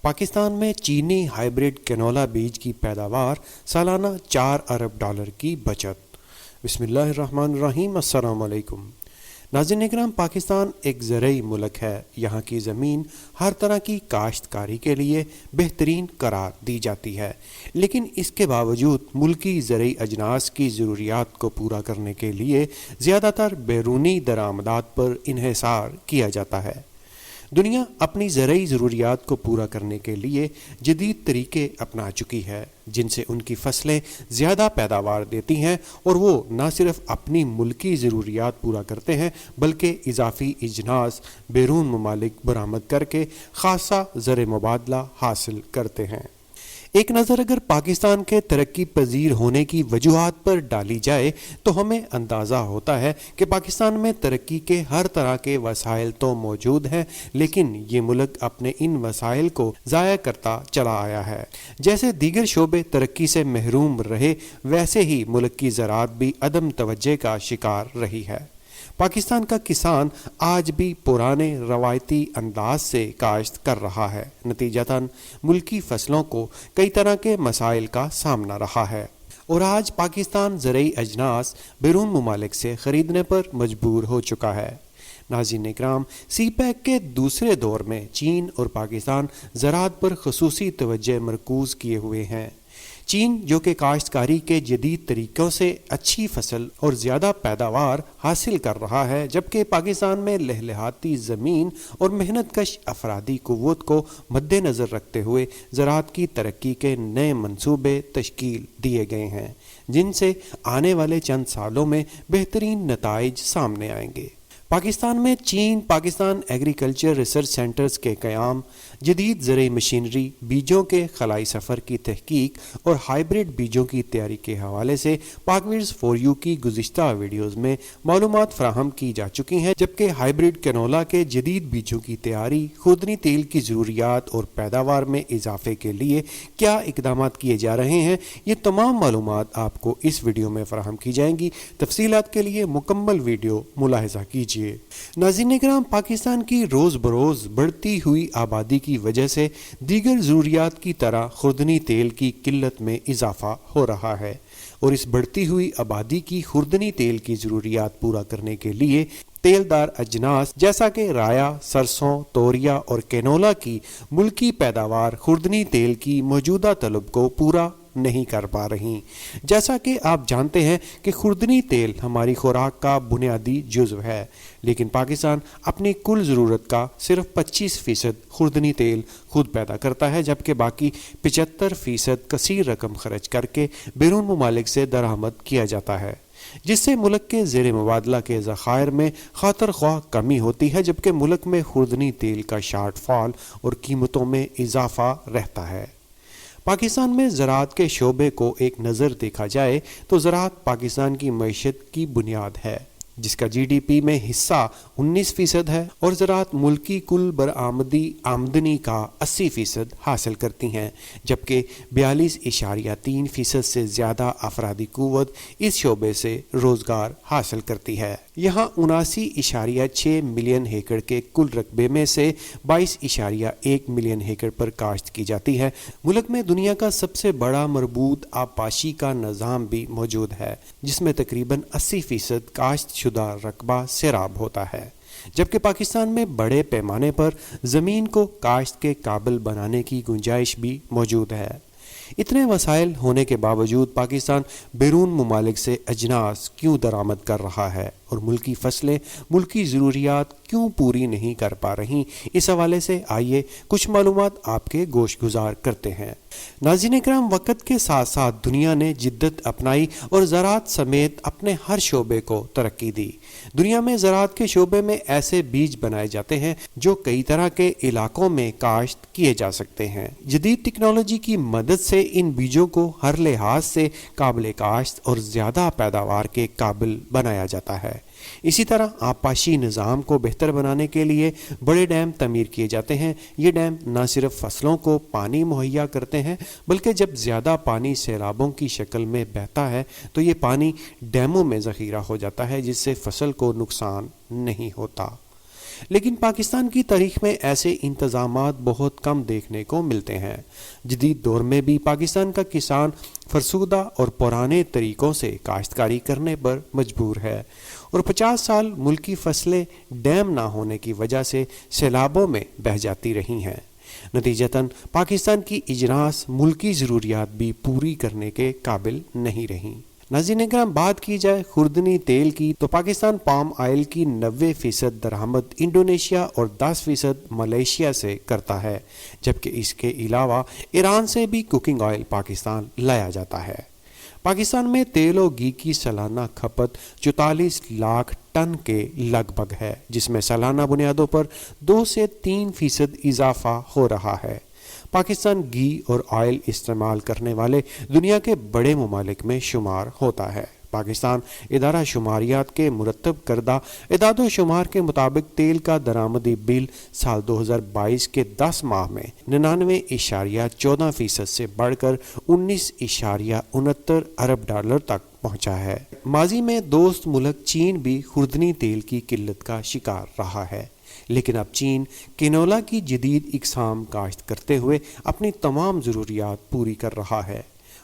پاکستان میں چینی hybrid canola بیج کی پیداوار سالانہ $4 ارب کی بچت۔ بسم اللہ الرحمن الرحیم۔ السلام علیکم ناظرین اکرام، پاکستان ایک زرعی ملک ہے۔ یہاں کی زمین ہر طرح کی کاشتکاری کے لیے بہترین قرار دی جاتی ہے، لیکن اس کے باوجود ملکی زرعی اجناس کی ضروریات کو پورا کرنے کے لیے زیادہ تر بیرونی درآمدات پر انحصار کیا جاتا ہے۔ دنیا اپنی زرعی ضروریات کو پورا کرنے کے لیے جدید طریقے اپنا چکی ہے، جن سے ان کی فصلیں زیادہ پیداوار دیتی ہیں، اور وہ نہ صرف اپنی ملکی ضروریات پورا کرتے ہیں بلکہ اضافی اجناس بیرون ممالک برآمد کر کے خاصا زر مبادلہ حاصل کرتے ہیں۔ ایک نظر اگر پاکستان کے ترقی پذیر ہونے کی وجوہات پر ڈالی جائے تو ہمیں اندازہ ہوتا ہے کہ پاکستان میں ترقی کے ہر طرح کے وسائل تو موجود ہیں، لیکن یہ ملک اپنے ان وسائل کو ضائع کرتا چلا آیا ہے۔ جیسے دیگر شعبے ترقی سے محروم رہے، ویسے ہی ملک کی زراعت بھی عدم توجہ کا شکار رہی ہے۔ پاکستان کا کسان آج بھی پرانے روایتی انداز سے کاشت کر رہا ہے، نتیجتاً ملکی فصلوں کو کئی طرح کے مسائل کا سامنا رہا ہے، اور آج پاکستان زرعی اجناس بیرون ممالک سے خریدنے پر مجبور ہو چکا ہے۔ ناظرین اکرام، سی پیک کے دوسرے دور میں چین اور پاکستان زراعت پر خصوصی توجہ مرکوز کیے ہوئے ہیں۔ چین جو کہ کاشتکاری کے جدید طریقوں سے اچھی فصل اور زیادہ پیداوار حاصل کر رہا ہے، جبکہ پاکستان میں لہلہاتی زمین اور محنت کش افرادی قوت کو مد نظر رکھتے ہوئے زراعت کی ترقی کے نئے منصوبے تشکیل دیے گئے ہیں، جن سے آنے والے چند سالوں میں بہترین نتائج سامنے آئیں گے۔ پاکستان میں پاکستان ایگریکلچر ریسرچ سینٹرز کے قیام، جدید زرعی مشینری، بیجوں کے خلائی سفر کی تحقیق اور ہائیبریڈ بیجوں کی تیاری کے حوالے سے پاکویز فور یو کی گزشتہ ویڈیوز میں معلومات فراہم کی جا چکی ہیں، جبکہ ہائیبریڈ کینولا کے جدید بیجوں کی تیاری، خوردنی تیل کی ضروریات اور پیداوار میں اضافے کے لیے کیا اقدامات کیے جا رہے ہیں، یہ تمام معلومات آپ کو اس ویڈیو میں فراہم کی جائیں گی۔ تفصیلات کے لیے مکمل ویڈیو ملاحظہ کیجیے۔ ناظرین اکرام، پاکستان کی روز بروز بڑھتی ہوئی آبادی کی وجہ سے دیگر ضروریات کی طرح خوردنی تیل کی قلت میں اضافہ ہو رہا ہے، اور اس بڑھتی ہوئی آبادی کی خوردنی تیل کی ضروریات پورا کرنے کے لیے تیلدار اجناس جیسا کہ رایا، سرسوں، توریا اور کینولا کی ملکی پیداوار خوردنی تیل کی موجودہ طلب کو پورا نہیں کر پا رہی۔ جیسا کہ آپ جانتے ہیں کہ خوردنی تیل ہماری خوراک کا بنیادی جزو ہے، لیکن پاکستان اپنی کل ضرورت کا صرف 25% خوردنی تیل خود پیدا کرتا ہے، جبکہ باقی 75% کثیر رقم خرچ کر کے بیرون ممالک سے درآمد کیا جاتا ہے، جس سے ملک کے زیر مبادلہ کے ذخائر میں خاطر خواہ کمی ہوتی ہے، جبکہ ملک میں خوردنی تیل کا شارٹ فال اور قیمتوں میں اضافہ رہتا ہے۔ پاکستان میں زراعت کے شعبے کو ایک نظر دیکھا جائے تو زراعت پاکستان کی معیشت کی بنیاد ہے، جس کا جی ڈی پی میں حصہ 19% ہے، اور زراعت ملکی کل برآمدی آمدنی کا 80% حاصل کرتی ہیں، جبکہ 42.3% سے زیادہ افرادی قوت اس شعبے سے روزگار حاصل کرتی ہے۔ یہاں 79.6 ملین ایکڑ کے کل رقبے میں سے 22.1 ملین ایکڑ پر کاشت کی جاتی ہے۔ ملک میں دنیا کا سب سے بڑا مربوط آبپاشی کا نظام بھی موجود ہے، جس میں تقریباً 80% کاشت شدہ رقبہ سیراب ہوتا ہے، جبکہ پاکستان میں بڑے پیمانے پر زمین کو کاشت کے قابل بنانے کی گنجائش بھی موجود ہے۔ اتنے وسائل ہونے کے باوجود پاکستان بیرون ممالک سے اجناس کیوں درآمد کر رہا ہے، اور ملکی فصلیں ملکی ضروریات کیوں پوری نہیں کر پا رہی؟ اس حوالے سے آئیے کچھ معلومات آپ کے گوش گزار کرتے ہیں۔ ناظرین اکرام، وقت کے ساتھ ساتھ دنیا نے جدت اپنائی اور زراعت سمیت اپنے ہر شعبے کو ترقی دی۔ دنیا میں زراعت کے شعبے میں ایسے بیج بنائے جاتے ہیں جو کئی طرح کے علاقوں میں کاشت کیے جا سکتے ہیں۔ جدید ٹیکنالوجی کی مدد سے ان بیجوں کو ہر لحاظ سے قابل کاشت اور زیادہ پیداوار کے قابل بنایا جاتا ہے۔ اسی طرح آبپاشی نظام کو بہتر بنانے کے لیے بڑے ڈیم تعمیر کیے جاتے ہیں۔ یہ ڈیم نہ صرف فصلوں کو پانی مہیا کرتے ہیں، بلکہ جب زیادہ پانی سیلابوں کی شکل میں بہتا ہے تو یہ پانی ڈیموں میں ذخیرہ ہو جاتا ہے، جس سے فصل کو نقصان نہیں ہوتا۔ لیکن پاکستان کی تاریخ میں ایسے انتظامات بہت کم دیکھنے کو ملتے ہیں۔ جدید دور میں بھی پاکستان کا کسان فرسودہ اور پرانے طریقوں سے کاشتکاری کرنے پر مجبور ہے، اور 50 سال ملکی فصلیں ڈیم نہ ہونے کی وجہ سے سیلابوں میں بہہ جاتی رہی ہیں۔ نتیجتاً پاکستان کی اجناس ملکی ضروریات بھی پوری کرنے کے قابل نہیں رہیں۔ ناظرین کرام، بات کی جائے خوردنی تیل کی تو پاکستان پام آئل کی 90% درآمد انڈونیشیا اور 10% ملیشیا سے کرتا ہے، جبکہ اس کے علاوہ ایران سے بھی کوکنگ آئل پاکستان لایا جاتا ہے۔ پاکستان میں تیل و گھی کی سالانہ کھپت 44 لاکھ ٹن کے لگ بھگ ہے، جس میں سالانہ بنیادوں پر 2 سے 3% اضافہ ہو رہا ہے۔ پاکستان گھی اور آئل استعمال کرنے والے دنیا کے بڑے ممالک میں شمار ہوتا ہے۔ پاکستان ادارہ شماریات کے مرتب کردہ اعداد و شمار کے مطابق تیل کا درآمدی بل سال 2022 کے 10 ماہ میں 99.14% سے بڑھ کر 19.69 ارب ڈالر تک پہنچا ہے۔ ماضی میں دوست ملک چین بھی خوردنی تیل کی قلت کا شکار رہا ہے، لیکن اب چین کینولا کی جدید اقسام کاشت کرتے ہوئے اپنی تمام ضروریات پوری کر رہا ہے۔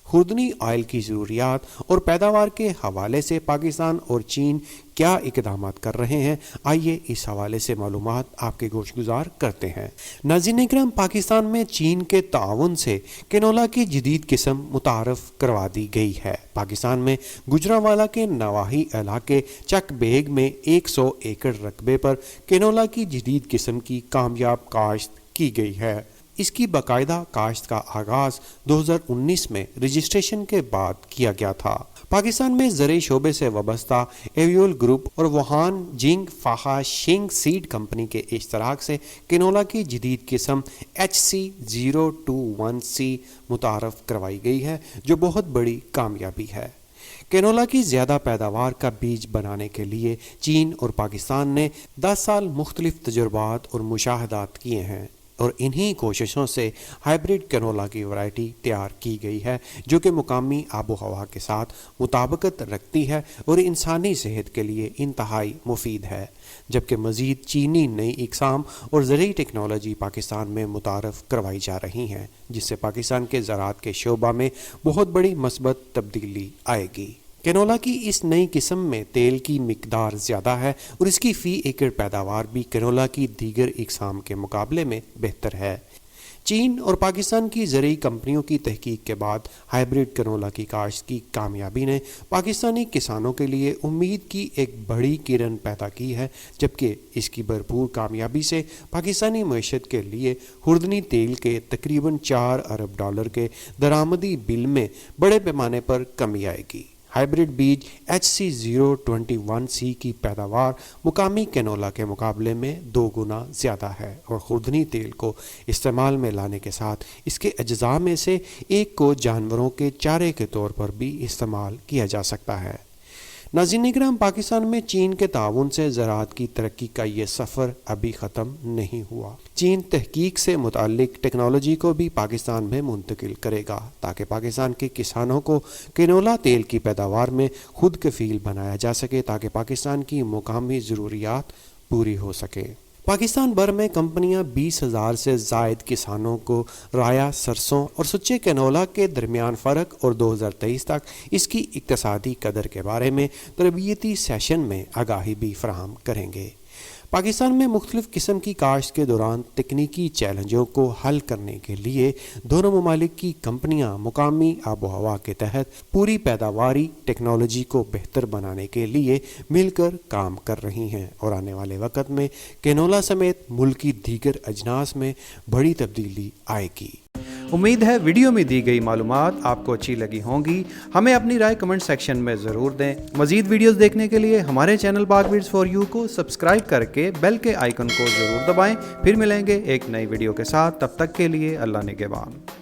خوردنی آئل کی ضروریات اور پیداوار کے حوالے سے پاکستان اور چین کیا اقدامات کر رہے ہیں، آئیے اس حوالے سے معلومات آپ کے گوش گزار کرتے ہیں۔ ناظرین اکرام، پاکستان میں چین کے تعاون سے کینولا کی جدید قسم متعارف کروا دی گئی ہے۔ پاکستان میں گجرانوالہ کے نواحی علاقے چک بیگ میں 100 ایکڑ رقبے پر کینولا کی جدید قسم کی کامیاب کاشت کی گئی ہے۔ اس کی باقاعدہ کاشت کا آغاز 2019 میں رجسٹریشن کے بعد کیا گیا تھا۔ پاکستان میں زرعی شعبے سے وابستہ ایویول گروپ اور ووہان جنگ فاہا شنگ سیڈ کمپنی کے اشتراک سے کینولا کی جدید قسم HC021C متعارف کروائی گئی ہے، جو بہت بڑی کامیابی ہے۔ کینولا کی زیادہ پیداوار کا بیج بنانے کے لیے چین اور پاکستان نے 10 سال مختلف تجربات اور مشاہدات کیے ہیں، اور انہی کوششوں سے ہائیبریڈ کینولا کی ورائٹی تیار کی گئی ہے، جو کہ مقامی آب و ہوا کے ساتھ مطابقت رکھتی ہے اور انسانی صحت کے لیے انتہائی مفید ہے، جبکہ مزید چینی نئی اقسام اور زرعی ٹیکنالوجی پاکستان میں متعارف کروائی جا رہی ہیں، جس سے پاکستان کے زراعت کے شعبہ میں بہت بڑی مثبت تبدیلی آئے گی۔ کینولا کی اس نئی قسم میں تیل کی مقدار زیادہ ہے اور اس کی فی ایکڑ پیداوار بھی کینولا کی دیگر اقسام کے مقابلے میں بہتر ہے۔ چین اور پاکستان کی زرعی کمپنیوں کی تحقیق کے بعد ہائیبریڈ کینولا کی کاشت کی کامیابی نے پاکستانی کسانوں کے لیے امید کی ایک بڑی کرن پیدا کی ہے، جبکہ اس کی بھرپور کامیابی سے پاکستانی معیشت کے لیے خوردنی تیل کے تقریباً 4 ارب ڈالر کے درآمدی بل میں بڑے پیمانے پر کمی آئے گی۔ ہائیبریڈ بیج HC021C کی پیداوار مقامی کینولا کے مقابلے میں 2 گنا زیادہ ہے، اور خوردنی تیل کو استعمال میں لانے کے ساتھ اس کے اجزاء میں سے ایک کو جانوروں کے چارے کے طور پر بھی استعمال کیا جا سکتا ہے۔ ناظرین اکرام، پاکستان میں چین کے تعاون سے زراعت کی ترقی کا یہ سفر ابھی ختم نہیں ہوا۔ چین تحقیق سے متعلق ٹیکنالوجی کو بھی پاکستان میں منتقل کرے گا، تاکہ پاکستان کے کسانوں کو کینولا تیل کی پیداوار میں خود کفیل بنایا جا سکے، تاکہ پاکستان کی مقامی ضروریات پوری ہو سکے۔ پاکستان بھر میں کمپنیاں 20,000 سے زائد کسانوں کو رایا سرسوں اور سچے کینولا کے درمیان فرق اور 2023 تک اس کی اقتصادی قدر کے بارے میں تربیتی سیشن میں آگاہی بھی فراہم کریں گے۔ پاکستان میں مختلف قسم کی کاشت کے دوران تکنیکی چیلنجوں کو حل کرنے کے لیے دونوں ممالک کی کمپنیاں مقامی آب و ہوا کے تحت پوری پیداواری ٹیکنالوجی کو بہتر بنانے کے لیے مل کر کام کر رہی ہیں، اور آنے والے وقت میں کینولا سمیت ملک کی دیگر اجناس میں بڑی تبدیلی آئے گی۔ امید ہے ویڈیو میں دی گئی معلومات آپ کو اچھی لگی ہوں گی۔ ہمیں اپنی رائے کمنٹ سیکشن میں ضرور دیں۔ مزید ویڈیوز دیکھنے کے لیے ہمارے چینل پاک بیٹس فار یو کو سبسکرائب کر کے بیل کے آئیکن کو ضرور دبائیں۔ پھر ملیں گے ایک نئی ویڈیو کے ساتھ، تب تک کے لیے اللہ نگہبان۔